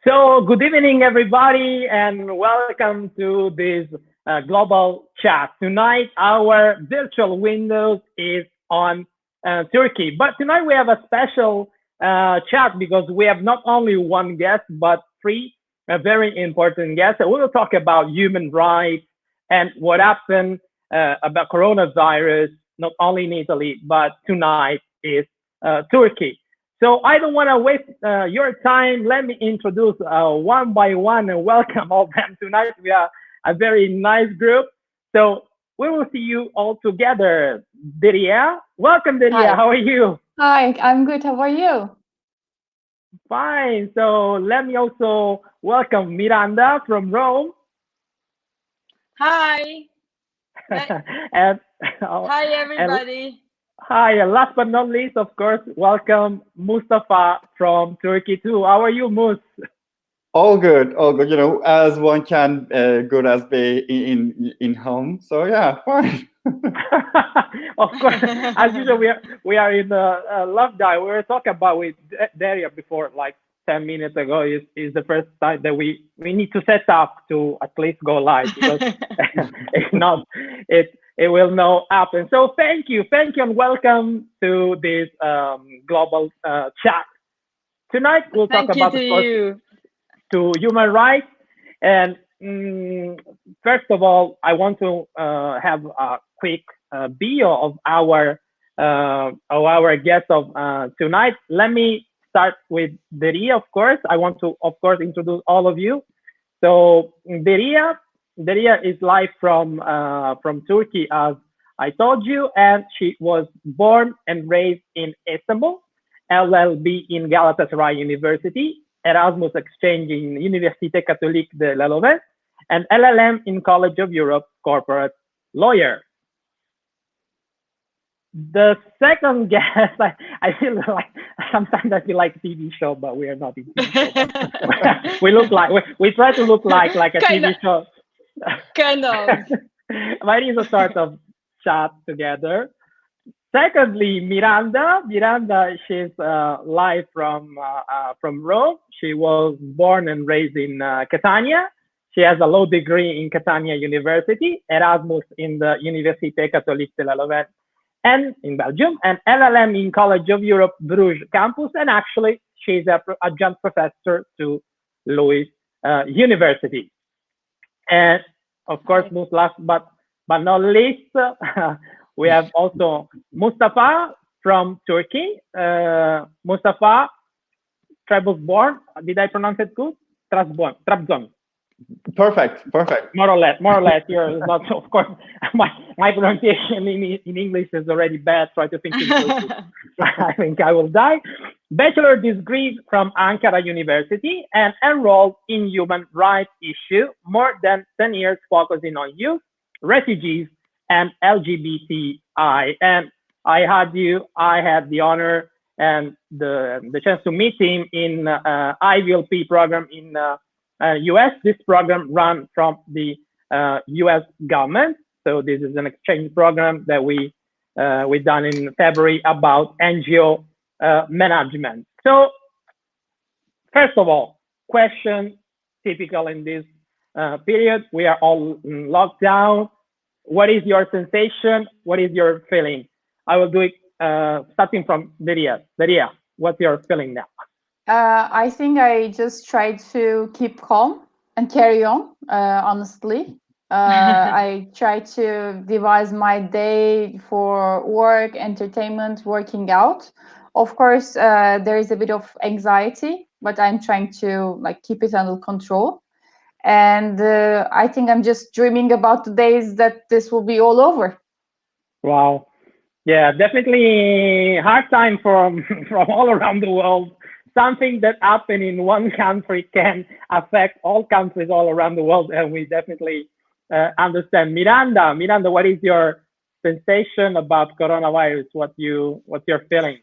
So, good evening, everybody, and welcome to this global chat. Tonight, our virtual window is on Turkey, but tonight we have a special chat because we have not only one guest but three very important guests. So we will talk about human rights and what happened about coronavirus, not only in Italy, but tonight is Turkey. So I don't want to waste your time. Let me introduce one by one and welcome all them tonight. We are a very nice group. So we will see you all together. Deria, welcome, Deria. Hi. How are you? Hi, I'm good. How are you? Fine. So let me also welcome Miranda from Rome. Hi. Ni- and Hi, and everybody. hi. And last but not least, of course, welcome Mustafa from Turkey too. How are you, Mus? All good, all good. As one can, good as be in home. So yeah, fine. Of course, as usual, we are in the lockdown. We were talking about with Daria before, like 10 minutes ago. Is the first time that we need to set up to at least go live because if not, it will not happen. So thank you, and welcome to this global chat. Tonight we'll talk Thank you about, to of course, you. to human rights. And first of all, I want to have a quick bio of our guest of tonight. Let me start with Deria, of course. I want to, of course, introduce all of you. So Deria is live from Turkey, as I told you, and she was born and raised in Istanbul, LLB in Galatasaray University, Erasmus exchange in Université Catholique de la Leuven, and LLM in College of Europe corporate lawyer. The second guest, I feel like sometimes I feel like TV show, but we are not in TV show. But we look like we try to look like a kind TV of, show. kind of. But it's a sort of chat together. Secondly, Miranda, she's live from Rome. She was born and raised in Catania. She has a law degree in Catania University, Erasmus in the Université Catholique de la Leuven, and in Belgium, and LLM in College of Europe Bruges campus. And actually, she's a adjunct professor to Louis University. And of course, Hi. most last but not least, we have also Mustafa from Turkey. Mustafa, Trabzon. Did I pronounce it good? Trabzon. Perfect. More or less. More or less. You're not. Of course, my pronunciation in English is already bad. Try to think in Turkish. I think I will die. Bachelor degree from Ankara University and enrolled in human rights issue, more than 10 years focusing on youth, refugees, and LGBTI. And I had the honor and the chance to meet him in IVLP program in US. This program run from the US government. So this is an exchange program that we done in February about NGO management. So first of all, question typical in this period. We are all in lockdown. What is your sensation? What is your feeling? I will do it starting from Daria. Daria, what's your feeling now? I think I just try to keep calm and carry on, honestly. I try to devise my day for work, entertainment, working out. Of course, there is a bit of anxiety, but I'm trying to like keep it under control. And I think I'm just dreaming about the days that this will be all over. Wow. Yeah, definitely hard time from from all around the world. Something that happened in one country can affect all countries all around the world, and we definitely understand. Miranda, what is your sensation about coronavirus? What's your feeling?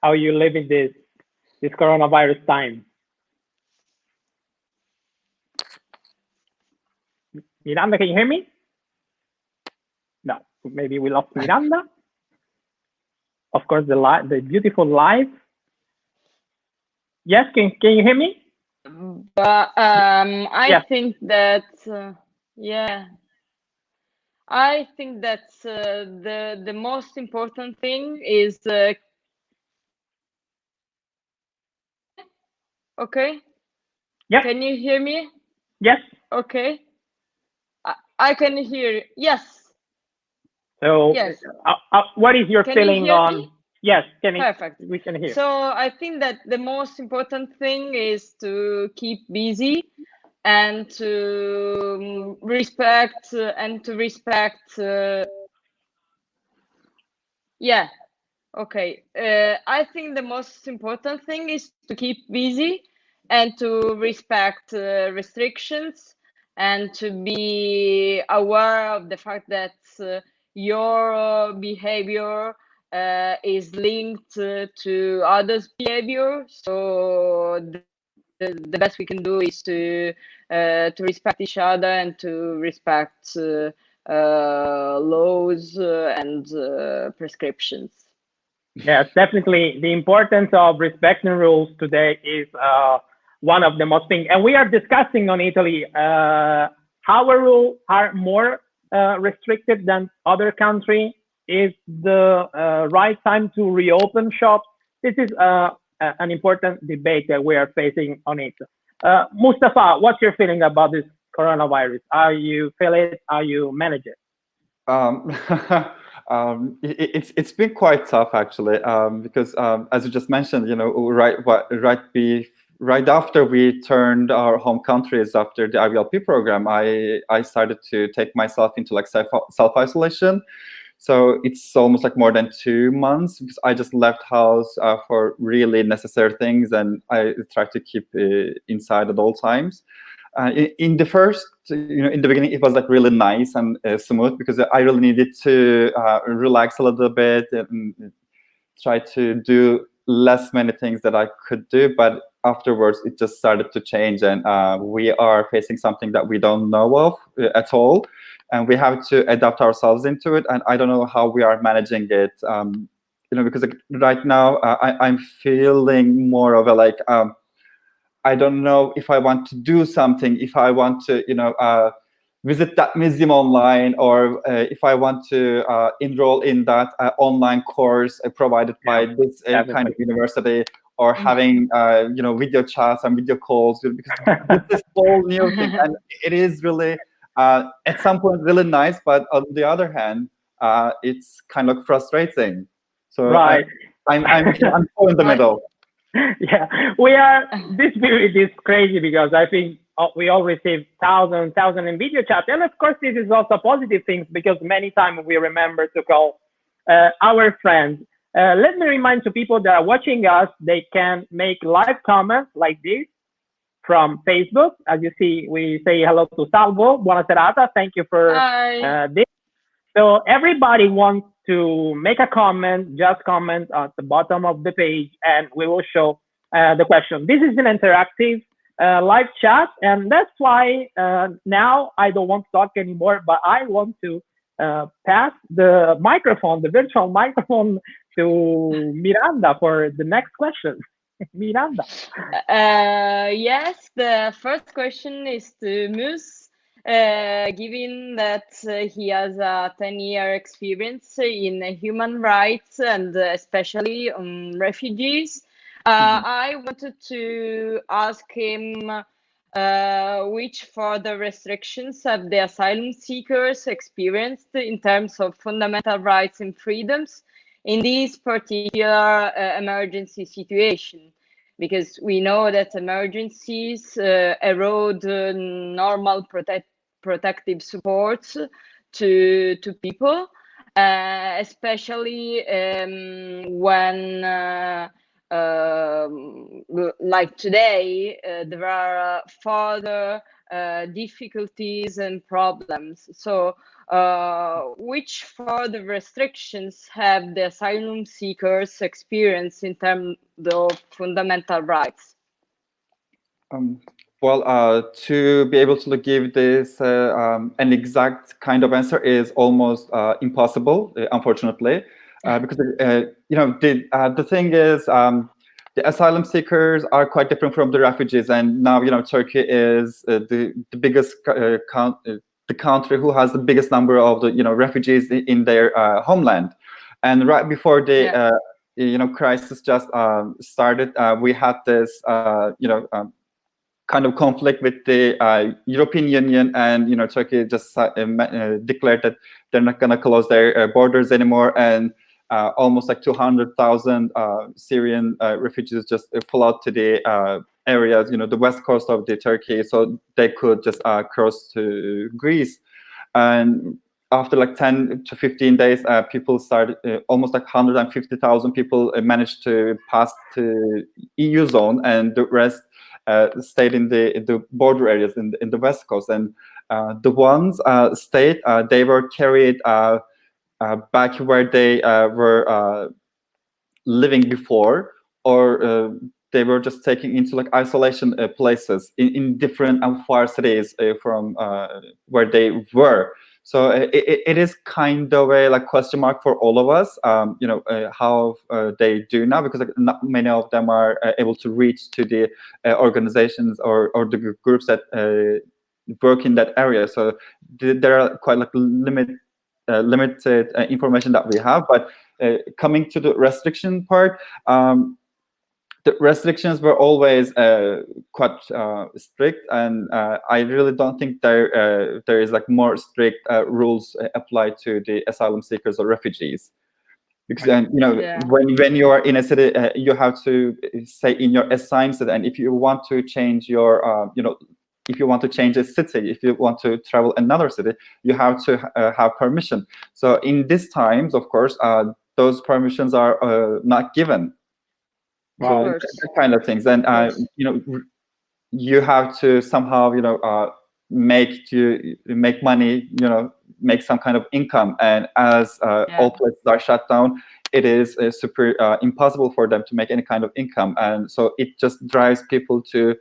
How you living this coronavirus time? Miranda, can you hear me? No, maybe we lost Miranda. Of course, the beautiful life. Yes, can you hear me? But I Yeah. think that yeah, I think that the most important thing is okay. Yep. Can you hear me? Yes. Okay. I can hear you. Yes. So, Yes. what is your Can you feeling hear on? me? Yes, Perfect. we can hear. So I think that the most important thing is to keep busy and to respect yeah. Okay. I think the most important thing is to keep busy and to respect restrictions and to be aware of the fact that your behavior is linked to others' behavior. So the best we can do is to respect each other and to respect laws and prescriptions. Yes, definitely. The importance of respecting rules today is one of the most things. And we are discussing on Italy our rules are more restricted than other countries. Is the right time to reopen shops? This is an important debate that we are facing on it. Mustafa, what's your feeling about this coronavirus? How you feel it? How you manage it? Um, it's been quite tough actually, because as you just mentioned, right after we turned our home countries after the IVLP program, I started to take myself into like self isolation. So it's almost like more than 2 months because I just left house for really necessary things, and I try to keep inside at all times. In the first, in the beginning, it was like really nice and smooth because I really needed to relax a little bit and try to do many things that I could do. But afterwards, it just started to change, and we are facing something that we don't know of at all, and we have to adapt ourselves into it. And I don't know how we are managing it. Because like, right now I'm feeling more of a like. I don't know if I want to do something, if I want to, visit that museum online, or if I want to enroll in that online course provided by this kind of university, or having, video chats and video calls, because this is all new thing, and it is really, at some point, really nice, but on the other hand, it's kind of frustrating. So Right. I'm so in the middle. Yeah, this period is crazy because I think we all receive thousands in video chat. And of course, this is also positive things because many times we remember to call our friends. Let me remind to people that are watching us, they can make live comments like this from Facebook. As you see, we say hello to Salvo. Buona serata. Thank you for this. So everybody wants to make a comment, just comment at the bottom of the page, and we will show the question. This is an interactive live chat, and that's why now I don't want to talk anymore, but I want to pass the microphone, the virtual microphone, to Miranda for the next question. Miranda. Yes, the first question is to Mus. Given that he has a 10-year experience in human rights and especially on refugees, I wanted to ask him which further restrictions have the asylum seekers experienced in terms of fundamental rights and freedoms in this particular emergency situation. Because we know that emergencies erode normal protective supports to people, especially when like today there are further difficulties and problems. So which further restrictions have the asylum seekers experienced in terms of fundamental rights? Well, to be able to give this an exact kind of answer is almost impossible, unfortunately, because the thing is, the asylum seekers are quite different from the refugees, and now Turkey is the biggest the country who has the biggest number of the refugees in their homeland. And right before the crisis just started, we had this kind of conflict with the European Union, and Turkey just declared that they're not going to close their borders anymore, and almost like 200,000 Syrian refugees just flood to the areas, the west coast of the Turkey, so they could just cross to Greece. And after like 10 to 15 days, people started, almost like 150,000 people managed to pass to EU zone, and the rest stayed in the border areas in the west coast. And the ones stayed, they were carried back where they were living before, or they were just taken into like isolation places in different and far cities from where they were. So it is kind of a like question mark for all of us, how they do now, because like, not many of them are able to reach to the organizations or the groups that work in that area. So there are quite like limited information that we have. But coming to the restriction part, the restrictions were always quite strict, and I really don't think there is like more strict rules applied to the asylum seekers or refugees. Because when you are in a city, you have to say in your assigned city, and if you want to change your if you want to change a city, if you want to travel another city, you have to have permission. So in these times, of course, those permissions are not given. Wow. So that kind of things, and you have to somehow make money, make some kind of income, and as all places are shut down, it is super impossible for them to make any kind of income, and so it just drives people to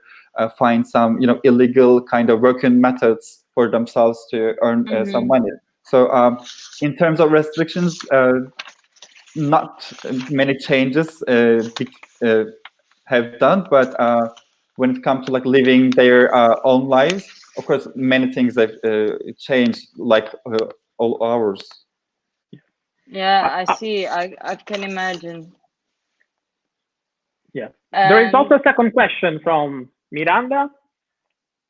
find some illegal kind of working methods for themselves to earn some money. So in terms of restrictions, not many changes have done, but when it comes to like living their own lives, of course, many things have changed, like all ours. Yeah, I see. I can imagine. Yeah. There is also a second question from Miranda.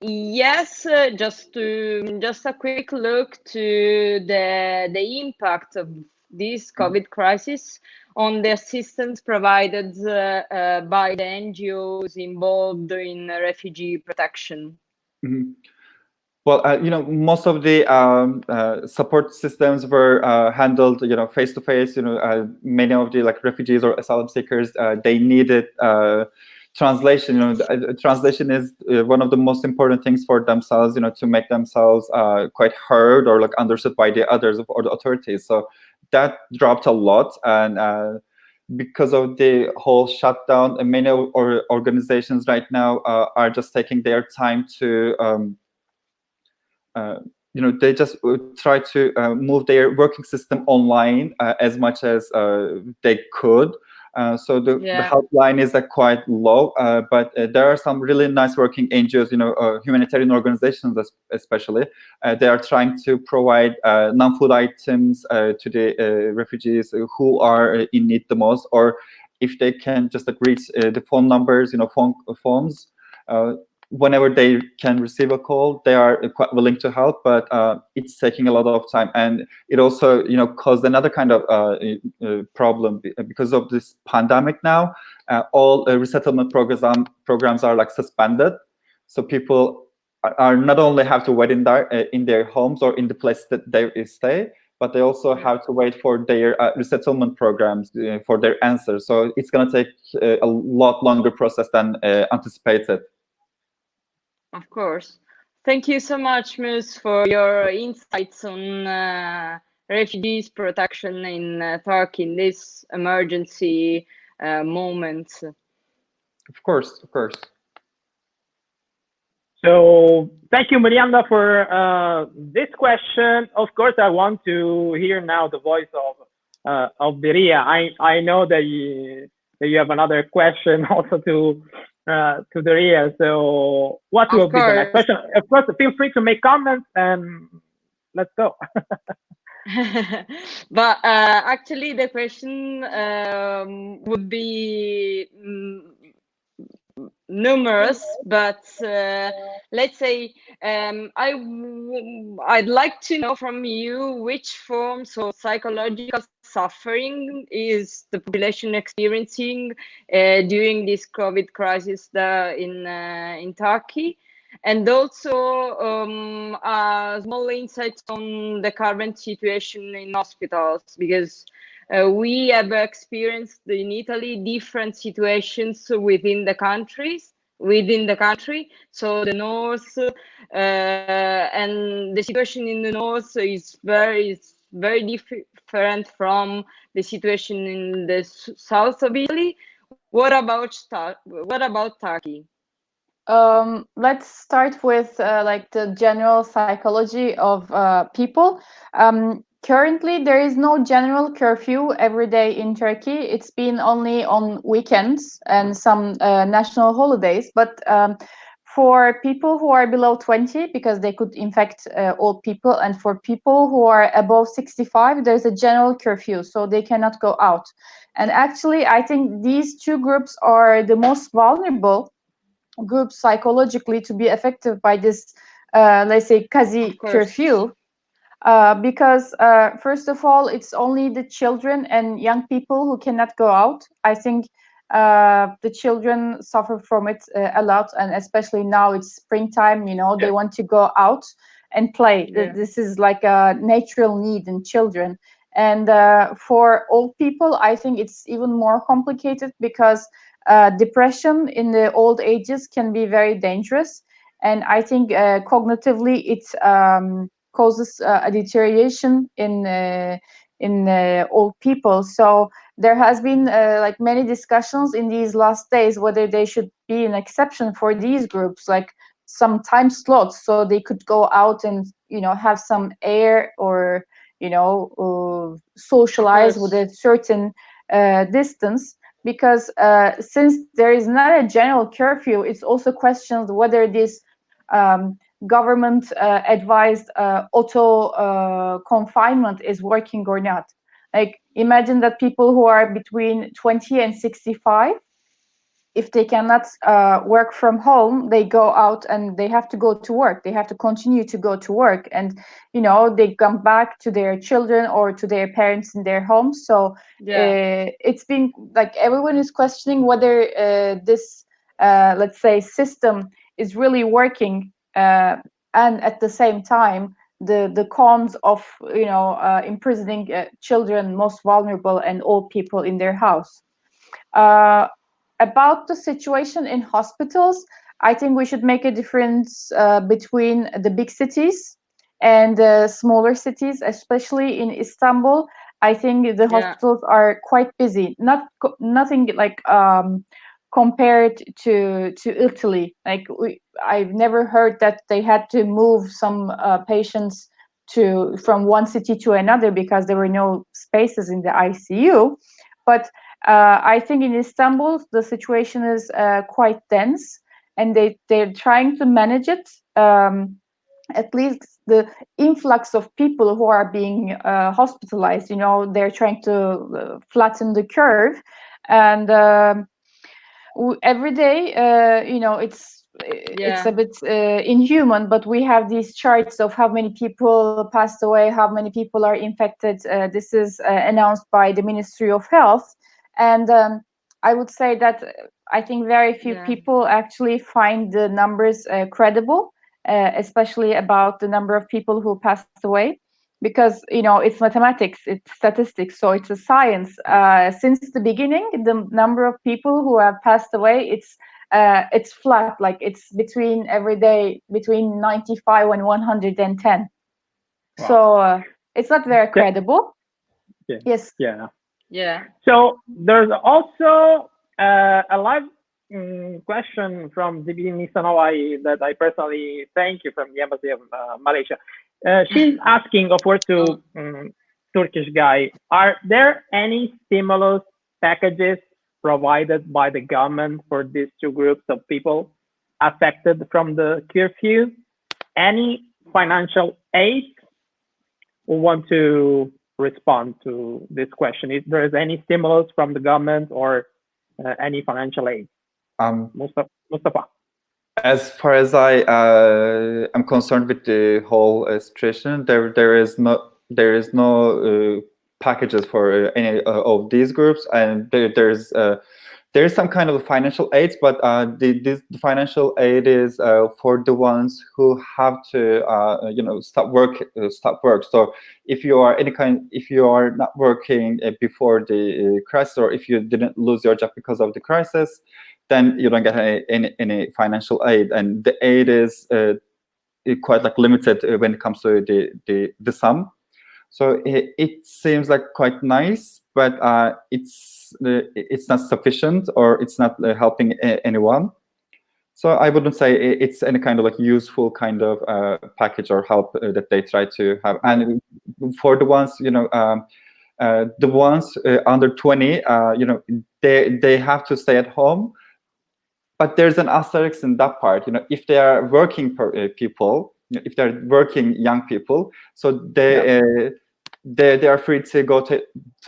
Yes, just a quick look to the impact of this COVID crisis on the assistance provided by the NGOs involved in refugee protection. Mm-hmm. Well, most of the support systems were handled, face to face. Many of the like refugees or asylum seekers, they needed translation. Translation is one of the most important things for themselves. To make themselves quite heard or like understood by the others or the authorities. So that dropped a lot, and because of the whole shutdown, many organizations right now are just taking their time to. They just try to move their working system online as much as they could. So the helpline is quite low, but there are some really nice working NGOs, humanitarian organizations especially. They are trying to provide non-food items to the refugees who are in need the most, or if they can just reach the phone numbers, phones. Whenever they can receive a call, they are quite willing to help, but it's taking a lot of time, and it also caused another kind of problem because of this pandemic. Now all resettlement programs are like suspended, so people are not only have to wait in their homes or in the place that they stay, but they also have to wait for their resettlement programs for their answers. So it's going to take a lot longer process than anticipated. Of course. Thank you so much, Mus, for your insights on refugees protection in Turkey in this emergency moment. Of course. So thank you, Miranda, for this question. Of course, I want to hear now the voice of Beria. I know that you have another question also to Daria. So what will be the next question? Of course, feel free to make comments and let's go. But actually, the question would be numerous, but let's say I'd like to know from you which forms of psychological suffering is the population experiencing during this COVID crisis in Turkey, and also small insights on the current situation in hospitals, because we have experienced in Italy different situations within the country. So the north and the situation in the north is very different from the situation in the south of Italy. What about Turkey? Let's start with like the general psychology of people. Currently, there is no general curfew every day in Turkey. It's been only on weekends and some national holidays. But for people who are below 20, because they could infect old people, and for people who are above 65, there's a general curfew, so they cannot go out. And actually, I think these two groups are the most vulnerable groups psychologically to be affected by this, let's say, quasi curfew. Because first of all, it's only the children and young people who cannot go out. I think the children suffer from it a lot, and especially now it's springtime, they want to go out and play. This is like a natural need in children. And for old people, I think it's even more complicated, because depression in the old ages can be very dangerous. And I think cognitively it causes a deterioration in old people. So there has been like many discussions in these last days whether they should be an exception for these groups, like some time slots, so they could go out and have some air, or socialize with a certain distance. Because since there is not a general curfew, it's also questioned whether this government advised auto confinement is working or not. Like, imagine that people who are between 20 and 65, if they cannot work from home, they go out and they have to go to work. They have to continue to go to work, and they come back to their children or to their parents in their homes. So it's been like everyone is questioning whether this let's say system is really working, and at the same time the cons of imprisoning children, most vulnerable, and old people in their house. About the situation in hospitals, I think we should make a difference between the big cities and the smaller cities, especially in Istanbul. I think the hospitals are quite busy. Nothing like compared to Italy. Like I've never heard that they had to move some patients from one city to another because there were no spaces in the ICU. But I think in Istanbul the situation is quite dense, and they're trying to manage it. At least the influx of people who are being hospitalized, they're trying to flatten the curve. And every day, it's a bit inhuman, but we have these charts of how many people passed away, how many people are infected. This is announced by the Ministry of Health. And I would say that I think very few people actually find the numbers credible, especially about the number of people who passed away, because it's mathematics, it's statistics, so it's a science. Since the beginning, the number of people who have passed away, it's flat, like it's every day between 95 and 110. Wow. So it's not very credible. Yes. Yeah. So there's also a live question from Zibi Nisanawai that I personally thank you, from the Embassy of Malaysia. She's asking, of course, to Turkish guy, are there any stimulus packages provided by the government for these two groups of people affected from the curfew? Any financial aid? Who want to respond to this question? If there is any stimulus from the government or any financial aid? Mustafa. As far as I am concerned with the whole situation, there is no packages for any of these groups, and there's some kind of financial aid, but the financial aid is for the ones who have to stop work. So if you are not working before the crisis, or if you didn't lose your job because of the crisis, then you don't get any financial aid, and the aid is quite like limited when it comes to the sum. So it seems like quite nice, but it's not sufficient, or it's not helping anyone. So I wouldn't say it's any kind of like useful kind of package or help that they try to have. And for the ones the ones under 20, they have to stay at home. But there's an asterisk in that part. If they are working people, if they're working young people, so they are free to go to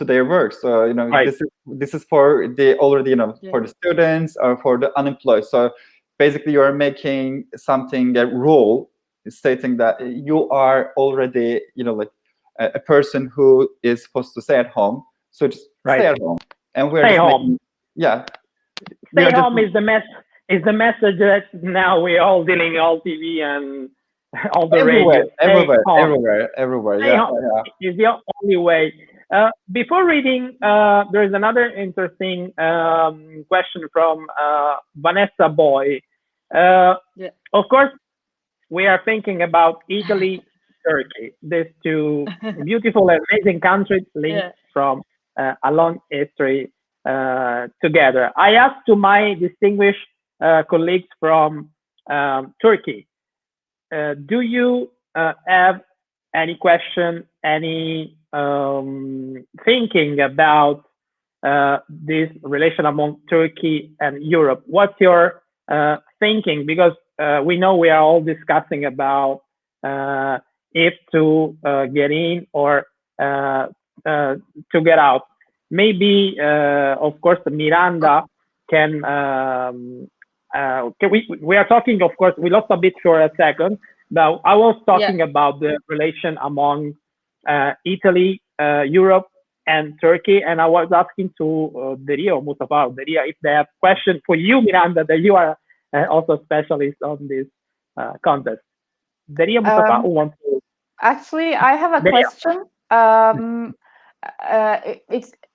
their work. So right. this is for the already for the students or for the unemployed. So basically, you are making something a rule stating that you are already like a person who is supposed to stay at home. So just stay at home, and we're stay just home. Stay home is the message that now we're all dealing all TV and all the radio. Everywhere. Yeah. Is the only way. Before reading, there is another interesting question from Vanessa Boy. Of course, we are thinking about Italy, Turkey, these two beautiful and amazing countries linked from a long history together. I asked to my distinguished colleagues from Turkey, do you have any question, any thinking about this relation among Turkey and Europe? What's your thinking? Because we know we are all discussing about if to get in or to get out. Maybe, of course, Miranda can. We are talking, of course, we lost a bit for a second. Now, I was talking about the relation among Italy, Europe, and Turkey, and I was asking to Deria, Mustafa, if they have questions for you, Miranda, that you are also a specialist on this contest. Deria, Mustafa, who wants to? Actually, I have a question.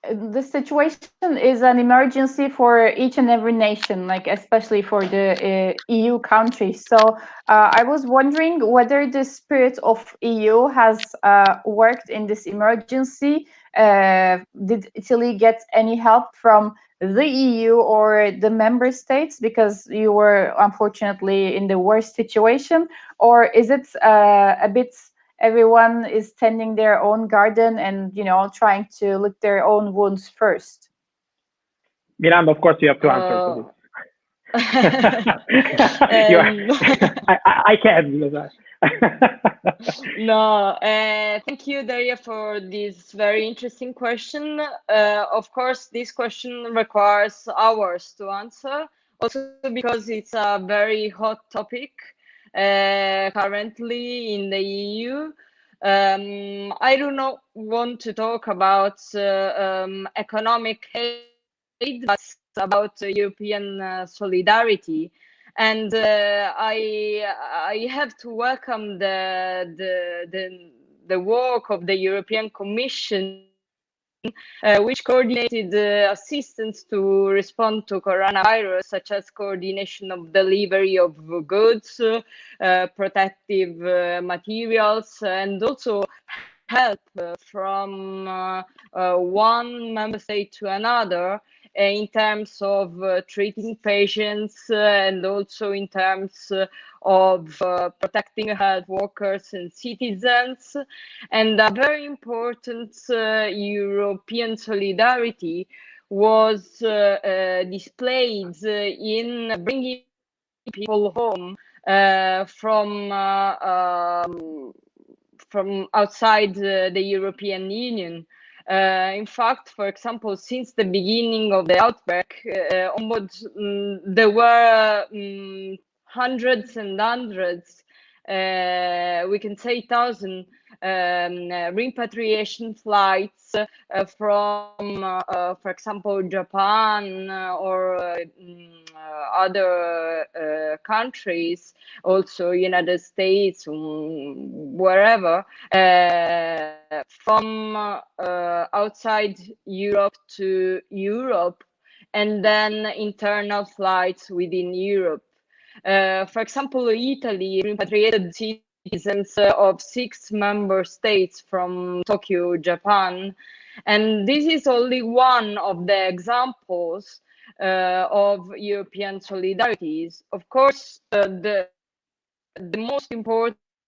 The situation is an emergency for each and every nation, like especially for the EU countries. So I was wondering whether the spirit of EU has worked in this emergency. Did Italy get any help from the EU or the member states because you were unfortunately in the worst situation, or is it a bit everyone is tending their own garden and trying to lick their own wounds first? Miranda, of course you have to answer to this. I can. No, thank you, Daria, for this very interesting question. Of course, this question requires hours to answer, also because it's a very hot topic currently in the EU. I do not want to talk about economic aid, but about European solidarity. And I have to welcome the work of the European Commission, which coordinated assistance to respond to coronavirus, such as coordination of delivery of goods, protective materials, and also help from one member state to another in terms of treating patients and also in terms of protecting health workers and citizens. And a very important European solidarity was displayed in bringing people home from outside the European Union. In fact, for example, since the beginning of the outbreak, there were hundreds and hundreds, we can say 1,000 repatriation flights from, for example, Japan or other countries, also United States, wherever, from outside Europe to Europe, and then internal flights within Europe. For example, Italy repatriated citizens of 6 member states from Tokyo, Japan. And this is only one of the examples of European solidarities. Of course, the most important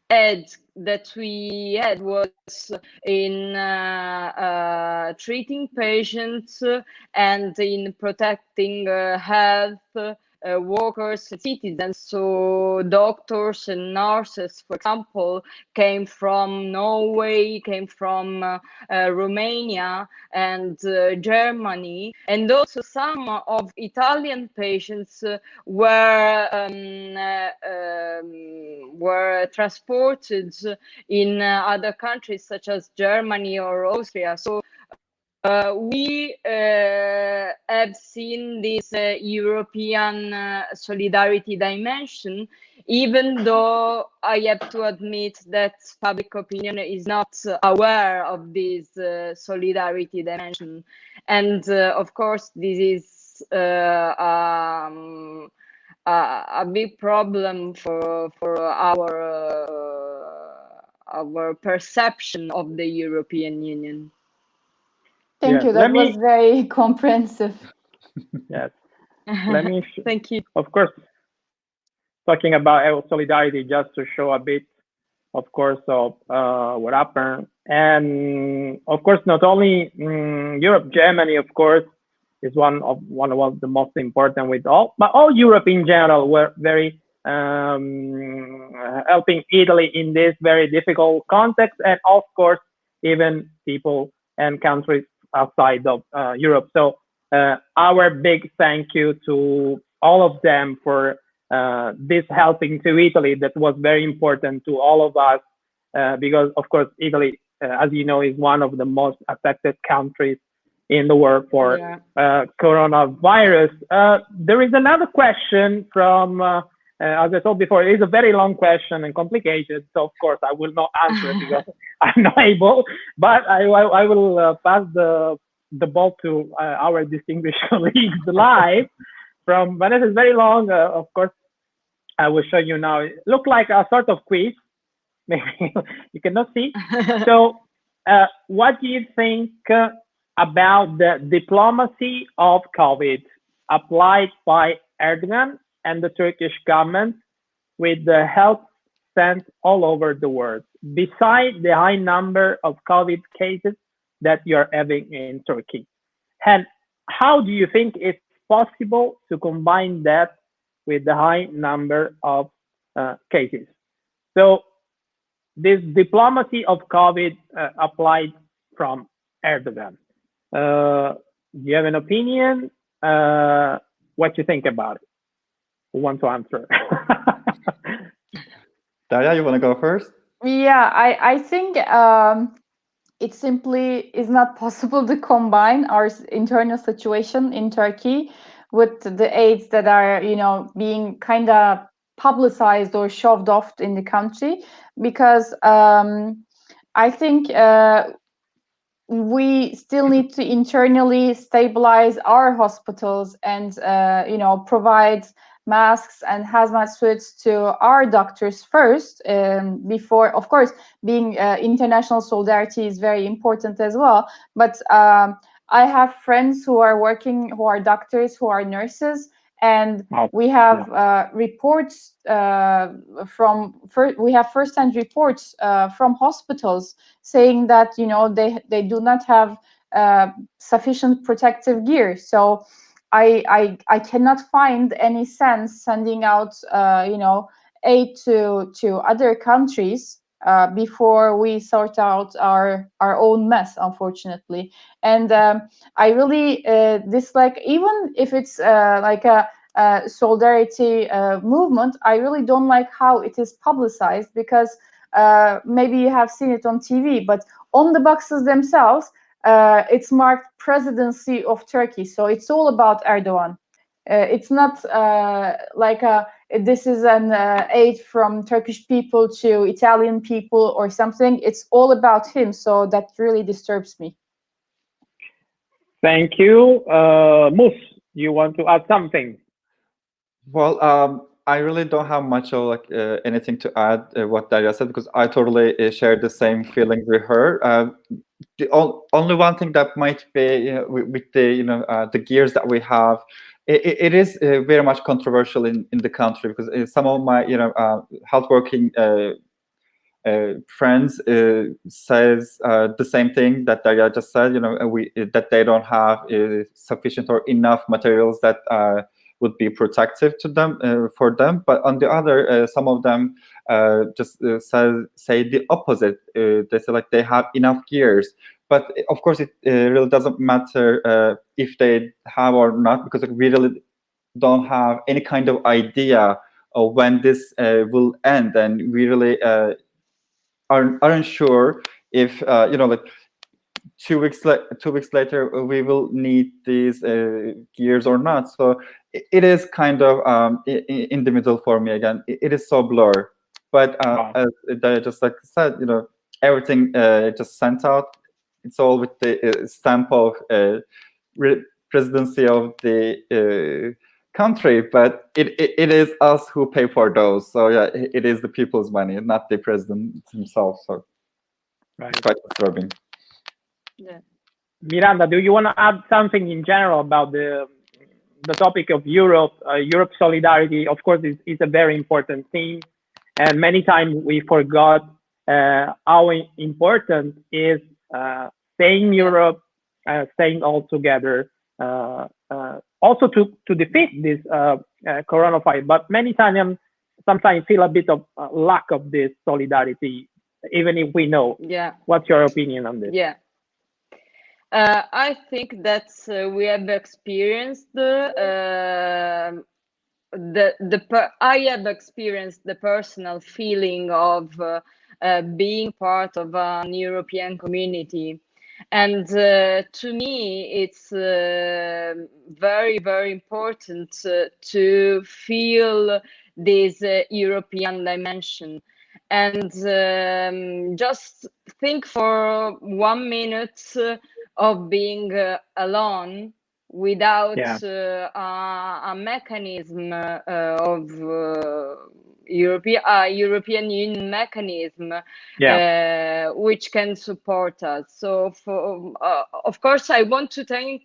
head that we had was in treating patients and in protecting health workers and citizens. So doctors and nurses, for example, came from Norway, came from Romania and Germany, and also some of Italian patients were transported in other countries such as Germany or Austria. So we have seen this European solidarity dimension, even though I have to admit that public opinion is not aware of this solidarity dimension. And of course, this is a big problem for our perception of the European Union. Thank you. That was very comprehensive. Yes. Let me. Thank you. Of course, talking about solidarity, just to show a bit, of course, of what happened, and of course, not only Europe, Germany, of course, is one of the most important with all, but all Europe in general were very helping Italy in this very difficult context, and of course, even people and countries outside of Europe. So our big thank you to all of them for this helping to Italy. That was very important to all of us because, of course, Italy, as you know, is one of the most affected countries in the world for coronavirus. There is another question from, as I told before, it is a very long question and complicated. So, of course, I will not answer it because I'm not able, but I will pass the ball to our distinguished colleagues live from Vanessa. It's very long. Of course, I will show you now. It looks like a sort of quiz. Maybe you cannot see. So what do you think about the diplomacy of COVID applied by Erdogan and the Turkish government with the health sent all over the world, besides the high number of COVID cases that you're having in Turkey? And how do you think it's possible to combine that with the high number of cases? So this diplomacy of COVID applied from Erdogan. Do you have an opinion? What do you think about it? Who wants to answer? Daria, you want to go first? Yeah, I think it simply is not possible to combine our internal situation in Turkey with the aids that are, being kind of publicized or shoved off in the country, because I think we still need to internally stabilize our hospitals and, provide masks and hazmat suits to our doctors first, before, of course, being international solidarity is very important as well. But I have friends who are doctors, who are nurses, And Wow. we have reports we have first-hand reports from hospitals saying that they do not have sufficient protective gear. So I cannot find any sense sending out aid to other countries before we sort out our own mess, unfortunately. And I really dislike, even if it's like a solidarity movement, I really don't like how it is publicized, because maybe you have seen it on TV, but on the boxes themselves, it's marked Presidency of Turkey. So it's all about Erdogan. It's not like this is an aid from Turkish people to Italian people or something. It's all about him. So that really disturbs me. Thank you. Mus, you want to add something? Well, I really don't have much of anything to add what Daria said, because I totally share the same feeling with her. The only one thing that might be with the the gears that we have, it is very much controversial in the country, because some of my health working friends says the same thing that Daria just said. That they don't have sufficient or enough materials that would be protective to them for them. But on the other, some of them just say the opposite. They say like they have enough gears. But of course, it really doesn't matter if they have or not, because we really don't have any kind of idea of when this will end, and we really aren't sure if like 2 weeks later we will need these gears or not. So it is kind of in the middle for me again. It is so blur. But Wow. as I just said, everything just sent out. It's all with the stamp of presidency of the country, but it is us who pay for those. So yeah, it is the people's money, not the president himself. So it's quite disturbing. Yeah. Miranda, do you want to add something in general about the topic of Europe? Europe solidarity, of course, is a very important theme, and many times we forgot how important is staying in Europe, staying all together, also to defeat this coronavirus. But many times, sometimes feel a bit of lack of this solidarity, even if we know. Yeah. What's your opinion on this? Yeah. I think that we have experienced I have experienced the personal feeling of being part of an European community, and to me, it's very, very important to feel this European dimension. And just think for 1 minute of being alone without a mechanism of European Union mechanism which can support us. So, of course, I want to thank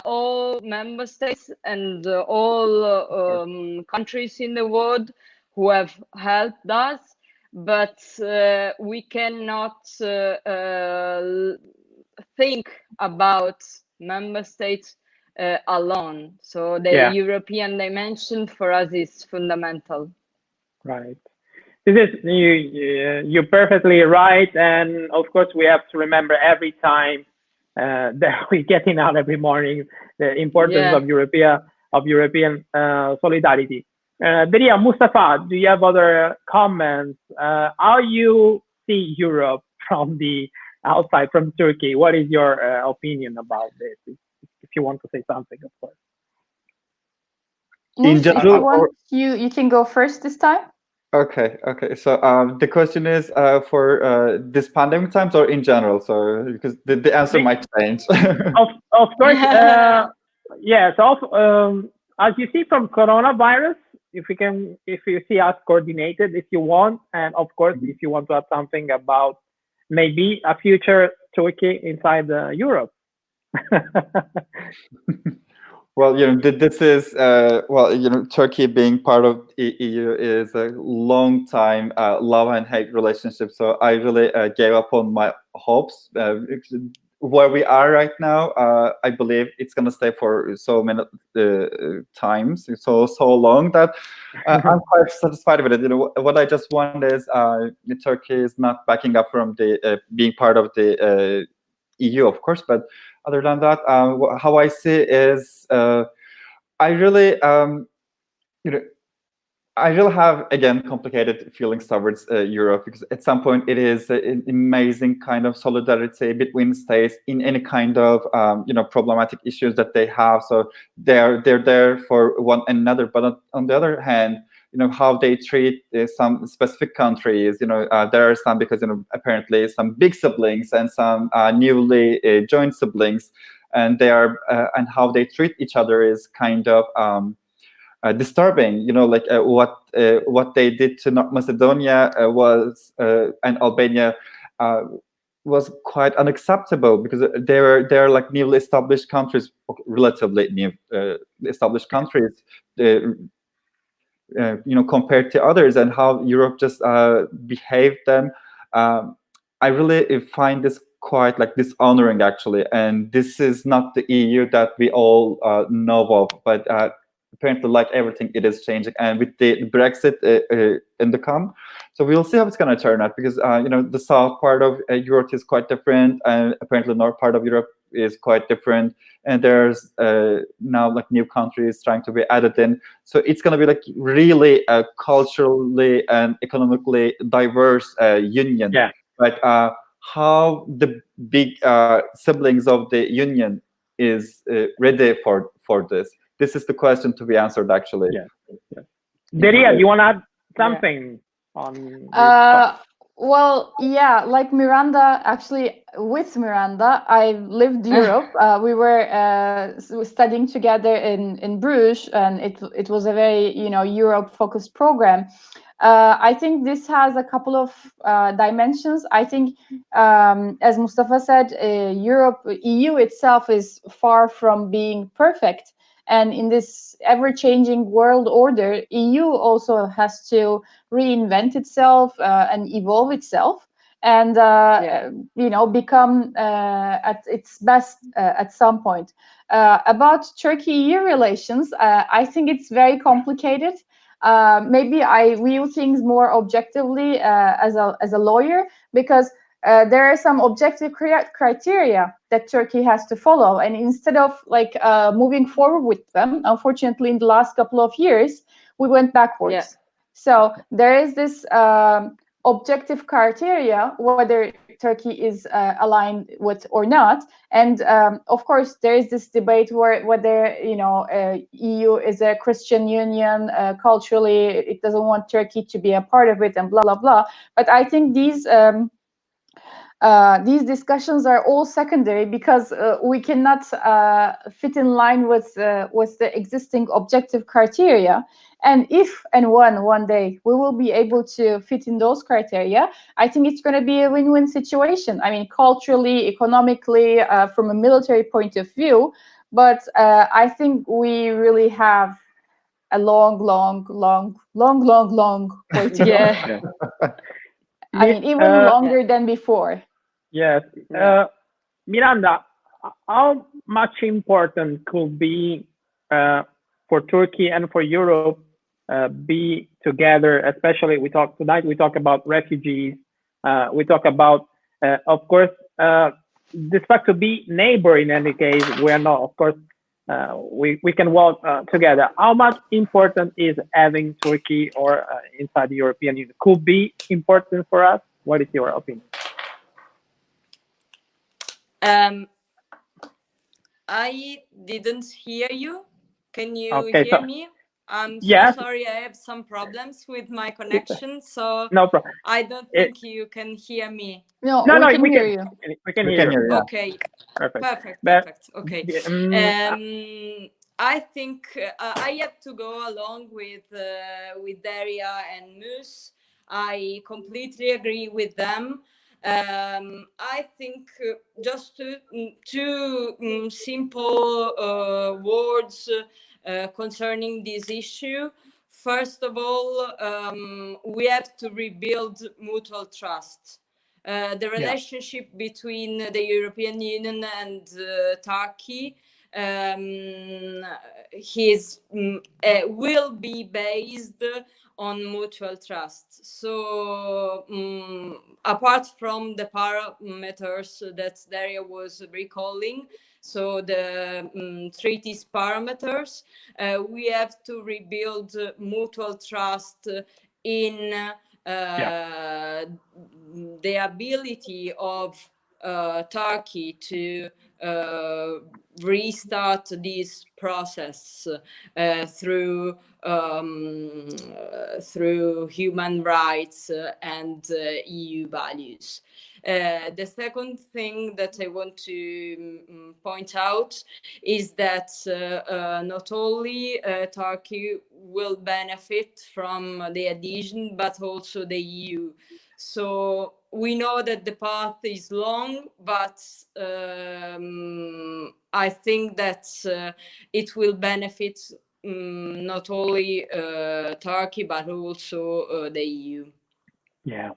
all member states and all countries in the world who have helped us, but we cannot think about member states alone. So the European dimension for us is fundamental. Right. This is you're perfectly right, and of course we have to remember every time that we're getting out every morning the importance of European solidarity. Daria, Mustafa, do you have other comments? How you see Europe from the outside, from Turkey? What is your opinion about this? If you want to say something, of course. In general, you can go first this time. Okay. So the question is for this pandemic times or in general? So because the answer might change. of course, So as you see from coronavirus, if you see us coordinated, if you want, and of course, if you want to add something about maybe a future Turkey inside Europe. Well, this is Turkey being part of EU is a long time love and hate relationship. So I really gave up on my hopes. Where we are right now, I believe it's gonna stay for so many times, so long that I'm quite satisfied with it. What I just want is Turkey is not backing up from the being part of the EU, of course, but other than that, how I see is I really, you know, I really have again complicated feelings towards Europe, because at some point it is an amazing kind of solidarity between states in any kind of problematic issues that they have. So they're there for one another. But on the other hand, how they treat some specific countries. There are some, because apparently some big siblings and some newly joined siblings, and they are and how they treat each other is kind of disturbing. What they did to North Macedonia was and Albania was quite unacceptable, because they're like newly established countries, relatively new established countries. Compared to others, and how Europe just behaved them. I really find this quite dishonoring, actually. And this is not the EU that we all know of, but apparently, like everything, it is changing. And with the Brexit in the come, so we'll see how it's going to turn out, because the south part of Europe is quite different, and apparently the north part of Europe is quite different, and there's now new countries trying to be added in. So it's going to be really a culturally and economically diverse union. Yeah. But how the big siblings of the union is ready for this? This is the question to be answered, actually. Yeah. Deria, do you want to add something on? Well, yeah, like Miranda, actually, with Miranda, I lived Europe. We were studying together in Bruges, and it was a very Europe-focused program. I think this has a couple of dimensions. I think, as Mustafa said, EU itself is far from being perfect. And in this ever-changing world order, EU also has to reinvent itself and evolve itself, and become at its best at some point. About Turkey-EU relations, I think it's very complicated. Maybe I view things more objectively as a lawyer, because there are some objective criteria that Turkey has to follow, and instead of moving forward with them, unfortunately, in the last couple of years, we went backwards. Yeah. So there is this objective criteria whether Turkey is aligned with or not, and of course there is this debate whether EU is a Christian union, culturally it doesn't want Turkey to be a part of it, and blah blah blah. But I think these discussions are all secondary, because we cannot fit in line with the existing objective criteria. And if and when one day we will be able to fit in those criteria, I think it's going to be a win-win situation. I mean, culturally, economically, from a military point of view. But I think we really have a long way to go. Yeah. I mean, even longer than before. Yes. Miranda, how much important could be for Turkey and for Europe be together? Especially, we talk about refugees. We talk about, of course, this fact to be neighbor. In any case, we are not. Of course, we can walk together. How much important is having Turkey or inside the European Union? Could be important for us. What is your opinion? I didn't hear you. Can you hear me? I'm so yes. sorry. I have some problems with my connection, so no problem. I don't think you can hear me. No, we can hear you. We can hear you. Yeah. Okay. Perfect. Okay. I think I have to go along with Daria and Mus. I completely agree with them. I think just two simple words concerning this issue. First of all, we have to rebuild mutual trust. The relationship between the European Union and Turkey will be based on mutual trust. So apart from the parameters that Daria was recalling, so the treaties parameters, we have to rebuild mutual trust in the ability of Turkey to restart this process through human rights and EU values. The second thing that I want to point out is that not only Turkey will benefit from the adhesion, but also the EU. So we know that the path is long, but I think that it will benefit not only Turkey, but also the EU. Yeah.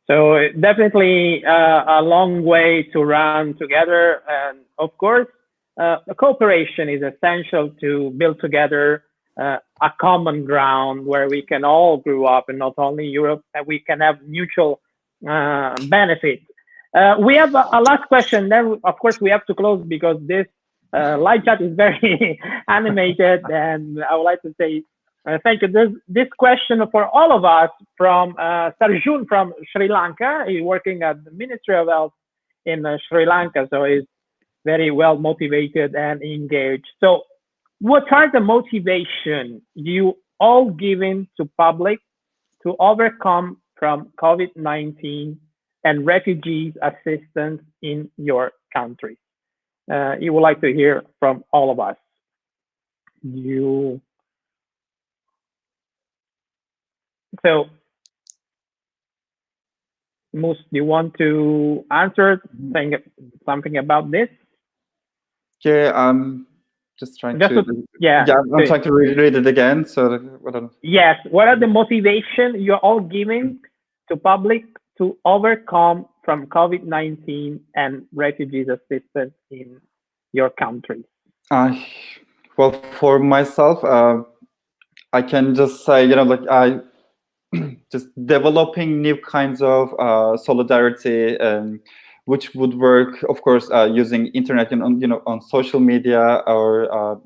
So definitely a long way to run together. And of course, the cooperation is essential to build together a common ground where we can all grow up, and not only Europe, that we can have mutual benefits. We have a last question. Then, of course, we have to close because this live chat is very animated, and I would like to say thank you. There's this question for all of us from Sarjun from Sri Lanka. He's working at the Ministry of Health in Sri Lanka, so he's very well motivated and engaged. So, what are the motivation you all giving to public to overcome from COVID-19 and refugees assistance in your country? You would like to hear from all of us. So, Mus, do you want to answer something about this? Yeah, I'm just trying Just to. yeah, I'm trying to read it again. So yes, what are the motivation you're all giving to public to overcome from COVID-19 and refugees assistance in your country? Well, for myself, I can just say, like I just developing new kinds of solidarity, which would work, of course, using internet and on social media or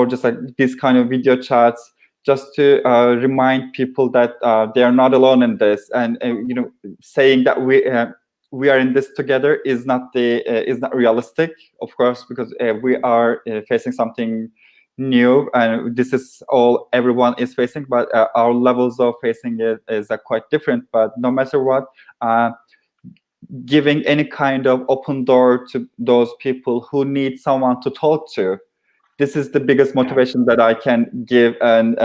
just like this kind of video chats, just to remind people that they are not alone in this, and saying that we are in this together is not realistic, of course, because we are facing something new, and this is all everyone is facing, but our levels of facing it is quite different. But no matter what, giving any kind of open door to those people who need someone to talk to, this is the biggest motivation that I can give, and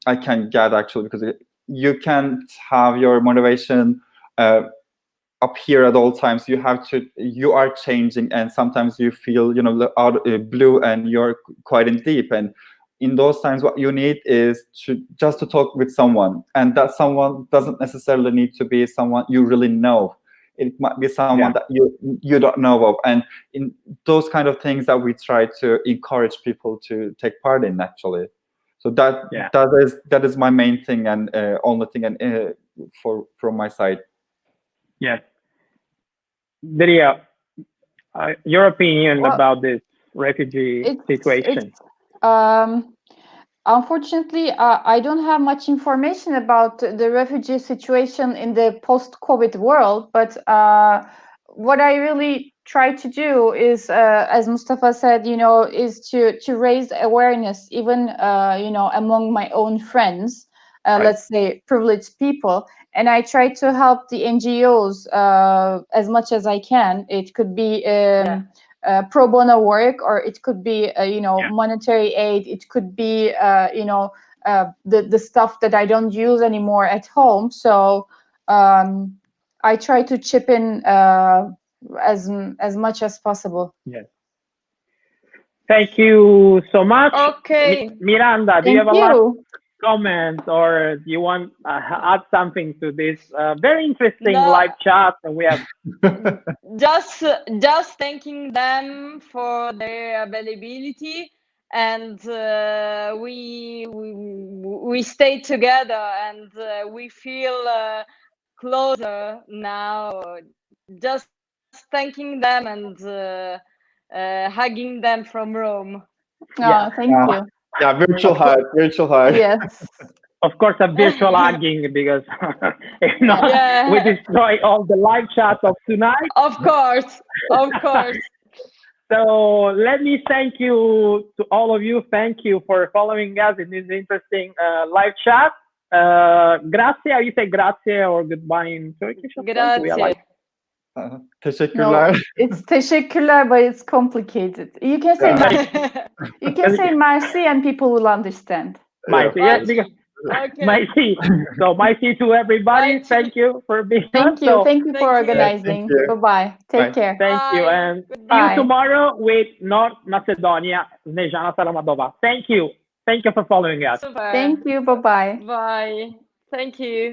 I can get, actually, because you can't have your motivation up here at all times. You are changing, and sometimes you feel out blue, and you're quite in deep, and in those times what you need is just to talk with someone, and that someone doesn't necessarily need to be someone you really know. It might be someone that you don't know of, and in those kind of things that we try to encourage people to take part in, actually. So that is my main thing and only thing, and from my side. Yes. Daria, your opinion about this refugee situation? Unfortunately, I don't have much information about the refugee situation in the post-COVID world, but what I really try to do is, as Mustafa said, is to raise awareness, even among my own friends, let's say privileged people, and I try to help the NGOs as much as I can. It could be pro bono work, or it could be monetary aid. It could be the stuff that I don't use anymore at home. So I try to chip in as much as possible. Yes. Thank you so much. Okay. Miranda, do you Thank have a last you. comment, or do you want add something to this very interesting No. live chat that we have? Just thanking them for their availability, and we stay together, and we feel closer now. Just thanking them and hugging them from Rome. Yeah. Thank you. Yeah, virtual hug, virtual hug. Yes. Of course, a virtual hugging, because if not, Yeah. we destroy all the live chats of tonight. Of course, of course. So let me thank you to all of you. Thank you for following us in this interesting live chat. Grazie. How you say grazie or goodbye in Turkish? of course? We are Grazie. Teşekkürler. No, it's teşekkürler, but it's complicated. You can say Yeah. you can say merci, and people will understand. Merci. Yeah. Yes, because Okay. merci. So merci to everybody. Bye. Thank you for being Thank us. you. So, Thank you for Thank you. organizing. Thank you. Bye-bye. Take Bye. care. thank you, Bye. and see you Bye. tomorrow with North Macedonia, Snezhana Salamadova. Thank you. Thank you for following us. Super. Thank you. Bye-bye. Bye. Thank you.